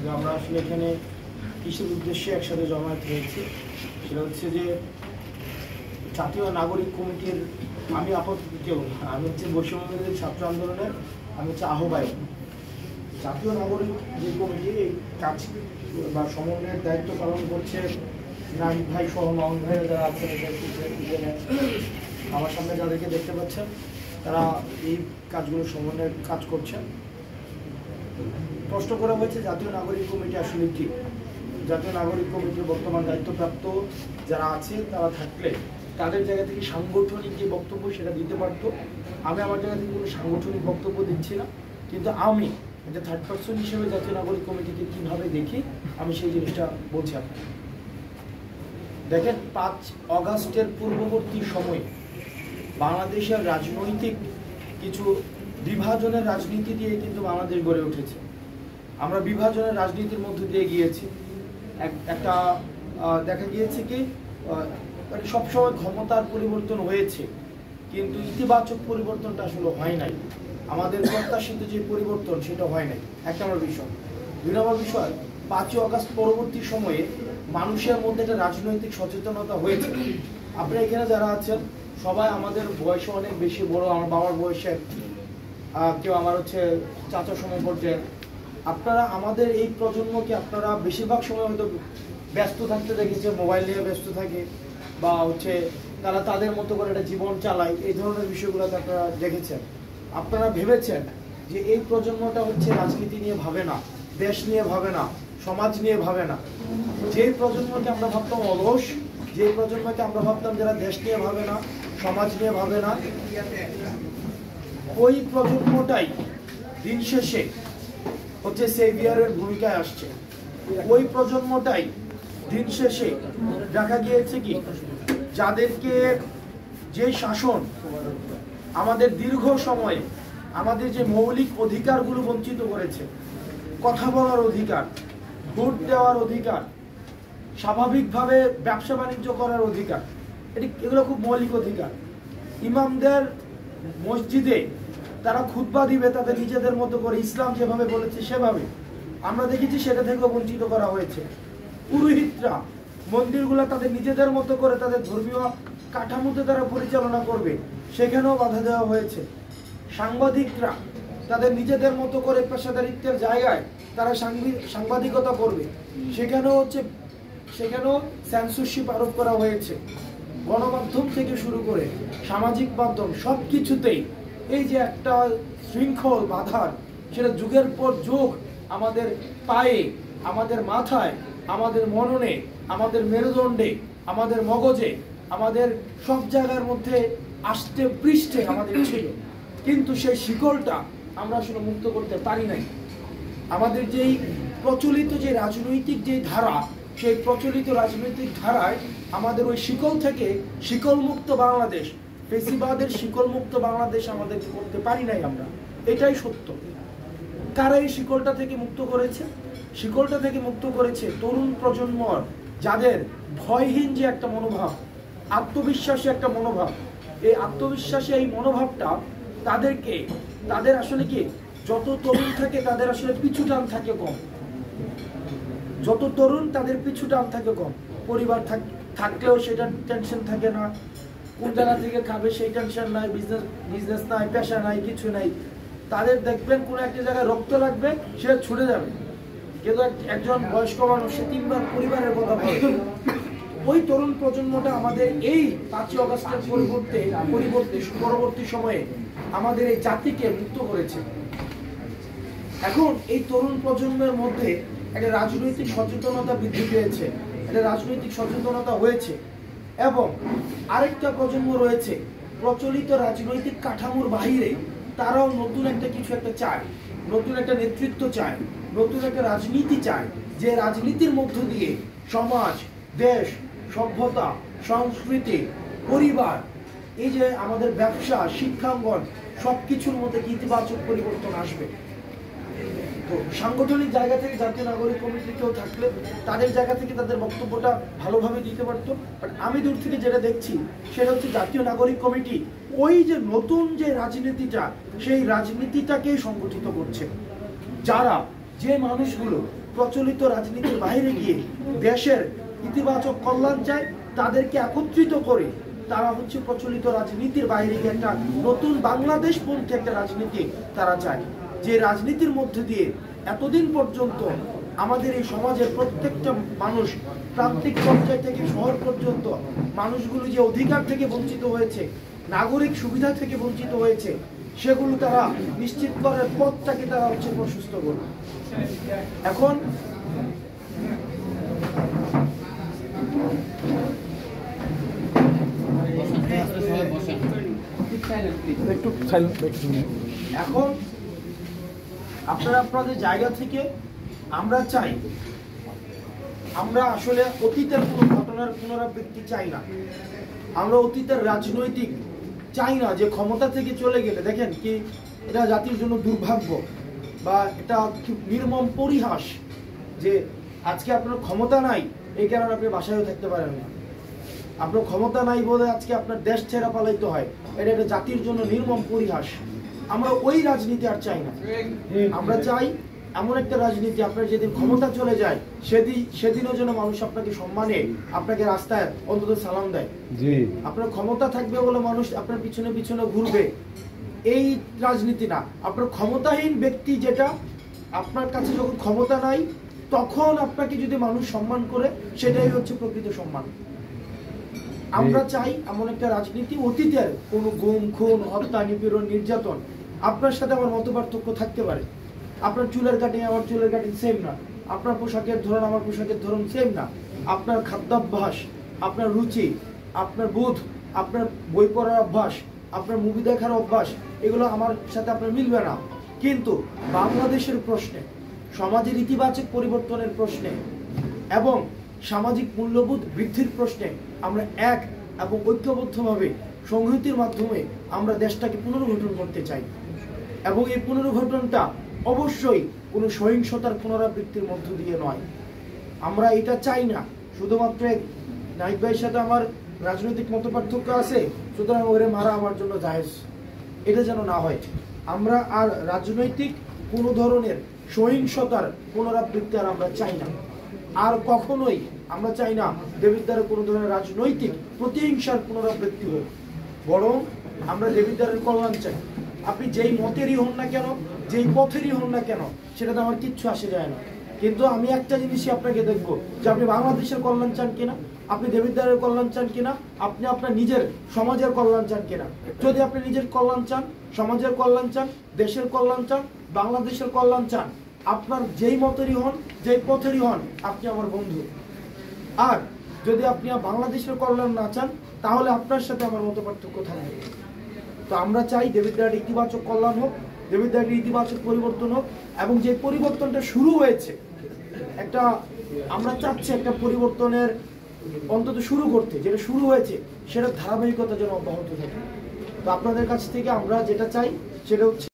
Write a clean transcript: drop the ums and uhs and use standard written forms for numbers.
যে আমরা আসলে এখানে কিসের উদ্দেশ্যে একসাথে জমায়েত হয়েছে, সেটা হচ্ছে যে জাতীয় নাগরিক কমিটির আমি আপাতত কেউ আমি হচ্ছে বৈষম্যবিরোধী ছাত্র আন্দোলনের আমি হচ্ছে আহ্বায়ক। জাতীয় নাগরিক যে কমিটি এই কাজ বা সমন্বয়ের দায়িত্ব পালন করছে নাহিদ ভাই সহ মামুন ভাইয়ের যারা আছেন, আমার সামনে যাদেরকে দেখতে পাচ্ছেন তারা এই কাজগুলো সমন্বয়ের কাজ করছেন। প্রশ্ন করা হয়েছে জাতীয় নাগরিক কমিটি আসলে কি। জাতীয় নাগরিক কমিটির বর্তমান দায়িত্বপ্রাপ্ত যারা আছে তারা থাকলে তাদের জায়গা থেকে সাংগঠনিক যে বক্তব্য সেটা দিতে পারতো। আমি আমার জায়গা থেকে কোনো সাংগঠনিক বক্তব্য দিচ্ছি না, কিন্তু আমি একটা থার্ড পার্সন হিসেবে জাতীয় নাগরিক কমিটিকে কীভাবে দেখি আমি সেই জিনিসটা বলছি আপনাকে। দেখেন, 5 অগাস্টের পূর্ববর্তী সময়ে বাংলাদেশের রাজনৈতিক কিছু বিভাজনের রাজনীতি দিয়ে কিন্তু বাংলাদেশ গড়ে উঠেছে। আমরা বিভাজনের রাজনীতির মধ্য দিয়ে গিয়েছি। একটা দেখা গিয়েছে কি সবসময় ক্ষমতার পরিবর্তন হয়েছে, কিন্তু ইতিবাচক পরিবর্তনটা আসলে হয় নাই। আমাদের প্রত্যাশিত যে পরিবর্তন সেটা হয় নাই, 1 নম্বর বিষয়। 2 নম্বর বিষয়, 5 আগস্ট পরবর্তী সময়ে মানুষের মধ্যে একটা রাজনৈতিক সচেতনতা হয়েছে। আপনারা এখানে যারা আছেন সবাই আমাদের বয়সে অনেক বেশি বড়, আমার বাবার বয়সের, কেউ আমার হচ্ছে চাচা সমপর্যায়ের। আপনারা আমাদের এই প্রজন্মকে আপনারা বেশিরভাগ সময় হয়তো ব্যস্ত থাকতে দেখেছে, মোবাইল নিয়ে ব্যস্ত থাকে বা হচ্ছে তারা তাদের মতো করে একটা জীবন চালায়, এই ধরনের বিষয়গুলোতে আপনারা দেখেছেন। আপনারা ভেবেছেন যে এই প্রজন্মটা হচ্ছে রাজনীতি নিয়ে ভাবে না, দেশ নিয়ে ভাবে না, সমাজ নিয়ে ভাবে না। যেই প্রজন্মকে আমরা ভাবতাম অলস, যে প্রজন্মকে আমরা ভাবতাম যারা দেশ নিয়ে ভাবে না, সমাজ নিয়ে ভাবে না, ওই প্রজন্মটাই দিন শেষে হচ্ছে সেভিয়ারের ভূমিকায় আসছে। ওই প্রজন্মটাই দিন শেষে দেখা গিয়েছে কি যাদেরকে যে শাসন আমাদের দীর্ঘ সময়ে আমাদের যে মৌলিক অধিকারগুলো বঞ্চিত করেছে, কথা বলার অধিকার, ভোট দেওয়ার অধিকার, স্বাভাবিকভাবে ব্যবসা বাণিজ্য করার অধিকার, এগুলো খুব মৌলিক অধিকার। ইমামদের মসজিদে তারা খুতবা দিবে তাদের নিজেদের মতো করে, ইসলাম যেভাবে বলেছে সেভাবে, আমরা দেখেছি সেটা থেকেও বঞ্চিত করা হয়েছে। পুরোহিতরা মন্দিরগুলো তাদের নিজেদের মতো করে তাদের ধর্মীয় কাঠামোতে তারা পরিচালনা করবে, সেখানেও বাধা দেওয়া হয়েছে। সাংবাদিকরা তাদের নিজেদের মতো করে পেশাদারিত্বের জায়গায় তারা সাংবাদিকতা করবে, সেখানেও সেন্সরশিপ আরোপ করা হয়েছে। গণমাধ্যম থেকে শুরু করে সামাজিক মাধ্যম সব কিছুতেই এই যে একটা শৃঙ্খল বাধার, সেটা যুগের পর যুগ আমাদের পায়ে, আমাদের মাথায়, আমাদের মননে, আমাদের মেরুদণ্ডে, আমাদের মগজে, আমাদের সব জায়গার মধ্যে আষ্টে পৃষ্ঠে আমাদের ছিল, কিন্তু সেই শিকলটা আমরা আসলে মুক্ত করতে পারি নাই। আমাদের যেই প্রচলিত যে রাজনৈতিক যে ধারা, সেই প্রচলিত রাজনৈতিক ধারায় আমাদের ওই শিকল থেকে শিকলমুক্ত বাংলাদেশ, ফেসিবাদের শিকলমুক্ত বাংলাদেশ আমাদের করতে পারি নাই আমরা, এটাই সত্য। কারা এই শিকলটা থেকে মুক্ত করেছে? শিকলটা থেকে মুক্ত করেছে তরুণ প্রজন্ম, যাদের ভয়হীন যে একটা মনোভাব, আত্মবিশ্বাসী একটা মনোভাব। এই আত্মবিশ্বাসী এই মনোভাবটা তাদের আসলে কি, যত তরুণ থাকে তাদের আসলে পিছু টান থাকে কম। যত তরুণ তাদের পিছু টান থাকে কম। পরিবার থাকলেও সেটা টেনশন থাকে না, কোন জায়গা থেকে খাবে সেই টেনশন নাই, বিজনেস নাই, পেশা নাই, কিছু নাই। তাদের দেখবেন কোনো একটা জায়গায় রক্ত লাগবে, সে ছুটে যাবে। কিন্তু একজন বয়স্ক মানুষ সে 3 বার পরিবারের কথা বলে। ওই তরুণ প্রজন্মটা আমাদের এই 5 আগস্টের পরবর্তী সময়ে আমাদের এই জাতিকে মুক্ত করেছে। এখন এই তরুণ প্রজন্মের মধ্যে একটা রাজনৈতিক সচেতনতা বৃদ্ধি পেয়েছে, একটা রাজনৈতিক সচেতনতা হয়েছে, এবং আরেকটা প্রজন্ম রয়েছে প্রচলিত রাজনৈতিক কাঠামোর বাহিরে, তারাও নতুন একটা কিছু একটা চায়, নতুন একটা নেতৃত্ব চায়, নতুন একটা রাজনীতি চায়, যে রাজনীতির মধ্য দিয়ে সমাজ, দেশ, সভ্যতা, সংস্কৃতি, পরিবার, এই যে আমাদের ব্যবসা, শিক্ষাঙ্গন, সবকিছুর মধ্যে ইতিবাচক পরিবর্তন আসবে। তো সাংগঠনিক জায়গা থেকে জাতীয় নাগরিক কমিটি কেউ থাকলে তাদের জায়গা থেকে তাদের বক্তব্যটা ভালোভাবে দিতে পারতো। বাট আমি দূর থেকে যেটা দেখছি সেটা হচ্ছে জাতীয় নাগরিক কমিটি ওই যে নতুন যে রাজনীতিটা, সেই রাজনীতিটাকেই সংগঠিত করছে। যে মানুষগুলো প্রচলিত রাজনীতির বাইরে গিয়ে দেশের ইতিবাচক কল্যাণ চায়, তাদেরকে একত্রিত করে তারা হচ্ছে প্রচলিত রাজনীতির বাইরে গিয়ে একটা নতুন বাংলাদেশ পন্থী একটা রাজনীতি তারা চায়, যে রাজনীতির মধ্যে দিয়ে এতদিন পর্যন্ত আমাদের এই সমাজের প্রত্যেকটা মানুষ প্রান্তিক পর্যায় থেকে শহর পর্যন্ত মানুষগুলো যে অধিকার থেকে বঞ্চিত হয়েছে, নাগরিক সুবিধা থেকে বঞ্চিত হয়েছে, সেগুলো তারা নিশ্চিত করার পথটাকে তারা হচ্ছে প্রশস্ত করবে। এখন এখন আপনারা আপনাদের জায়গা থেকে আমরা চাই, আমরা আসলে অতীতের কোনো ঘটনার পুনরাবৃত্তি চাই না। আমরা অতীতের রাজনৈতিক চাই না যে ক্ষমতা থেকে চলে গেলে, দেখেন কি এটা জাতির জন্য দুর্ভাগ্য বা এটা নির্মম পরিহাস যে আজকে আপনার ক্ষমতা নাই, এই কারণে আপনি বাসায়ও থাকতে পারেন না। আপনার ক্ষমতা নাই বলে আজকে আপনার দেশ ছেড়া পালাইতে হয়, এটা একটা জাতির জন্য নির্মম পরিহাস। আমরা ওই রাজনীতি আর চাই না। আমরা চাই এমন একটা রাজনীতি, আপনার যেদিন ক্ষমতা চলে যায় সেদিনও যেন মানুষ আপনাকে সম্মানে আপনাকে রাস্তায় অন্তত সালাম দেয়। আপনার ক্ষমতা থাকবে বলে মানুষ আপনার পিছনে পিছনে ঘুরবে, এই রাজনীতি না। আপনার ক্ষমতাহীন ব্যক্তি, যেটা আপনার কাছে যখন ক্ষমতা নাই তখন আপনাকে যদি মানুষ সম্মান করে, সেটাই হচ্ছে প্রকৃত সম্মান। আমরা চাই এমন একটা রাজনীতি, অতীতের কোনো গুম খুন হত্যা নিপীড়ন নির্যাতন, আপনার সাথে আমার মতপার্থক্য থাকতে পারে, আপনার চুলের কাটিং আমার চুলের কাটিং সেম না, আপনার পোশাকের ধরন আমার পোশাকের ধরন সেম না, আপনার খাদ্যাভ্যাস, আপনার রুচি, আপনার বোধ, আপনার বই পড়ার অভ্যাস, আপনার মুভি দেখার অভ্যাস, এগুলো আমার সাথে আপনার মিলবে না। কিন্তু বাংলাদেশের প্রশ্নে, সমাজের ইতিবাচক পরিবর্তনের প্রশ্নে এবং সামাজিক মূল্যবোধ বৃদ্ধির প্রশ্নে আমরা এক এবং ঐক্যবদ্ধভাবে সংহতির মাধ্যমে আমরা দেশটাকে পুনর্গঠন করতে চাই। এবং এই পুনর্গঠনটা অবশ্যই কোনো সহিংসতার পুনরাবৃত্তির মধ্য দিয়ে নয়। আমরা এটা চাই না শুধুমাত্র নাহিদ ভাইয়ের সাথে আমার রাজনৈতিক মতপার্থক্য আছে সুতরাং ওরে মারা আমার জন্য জায়েজ, এটা যেন না হয়। আমরা আর রাজনৈতিক কোনো ধরনের সহিংসতার পুনরাবৃত্তি আর আমরা চাই না। আর কখনোই আমরা চাই না দেবিদ্বারের কোনো ধরনের রাজনৈতিক প্রতিহিংসার পুনরাবৃত্তি হোক, বরং আমরা দেবিদ্বারের কল্যাণ চাই। আপনি যেই মতেরই হন না কেন, যেই পথেরই হন না কেন, সেটাতে আমার কিচ্ছু আসে যায় না। কিন্তু আমি একটা জিনিসই আপনাকে দেখবো, যে আপনি বাংলাদেশের কল্যাণ চান কিনা, আপনি দেবিদ্বারের কল্যাণ চান কিনা, আপনি আপনার নিজের সমাজের কল্যাণ চান কিনা। যদি আপনি নিজের কল্যাণ চান, সমাজের কল্যাণ চান, দেশের কল্যাণ চান, বাংলাদেশের কল্যাণ চান, আপনার যেই মতেরই হন, যেই পথেরই হন, আপনি আমার বন্ধু। আর যদি আপনি বাংলাদেশের কল্যাণ না চান, তাহলে আপনার সাথে আমার মতপার্থক্য থাকবে। তো আমরা চাই দেবিদ্বারের ইতিবাচক কল্যাণ হোক, দেবিদ্বারের ইতিবাচক পরিবর্তন হোক, এবং যে পরিবর্তনটা শুরু হয়েছে, একটা আমরা চাচ্ছি একটা পরিবর্তনের অন্তত শুরু করতে, যেটা শুরু হয়েছে সেটা ধারাবাহিকতা যেন অব্যাহত থাকে। তো আপনাদের কাছ থেকে আমরা যেটা চাই সেটা হচ্ছে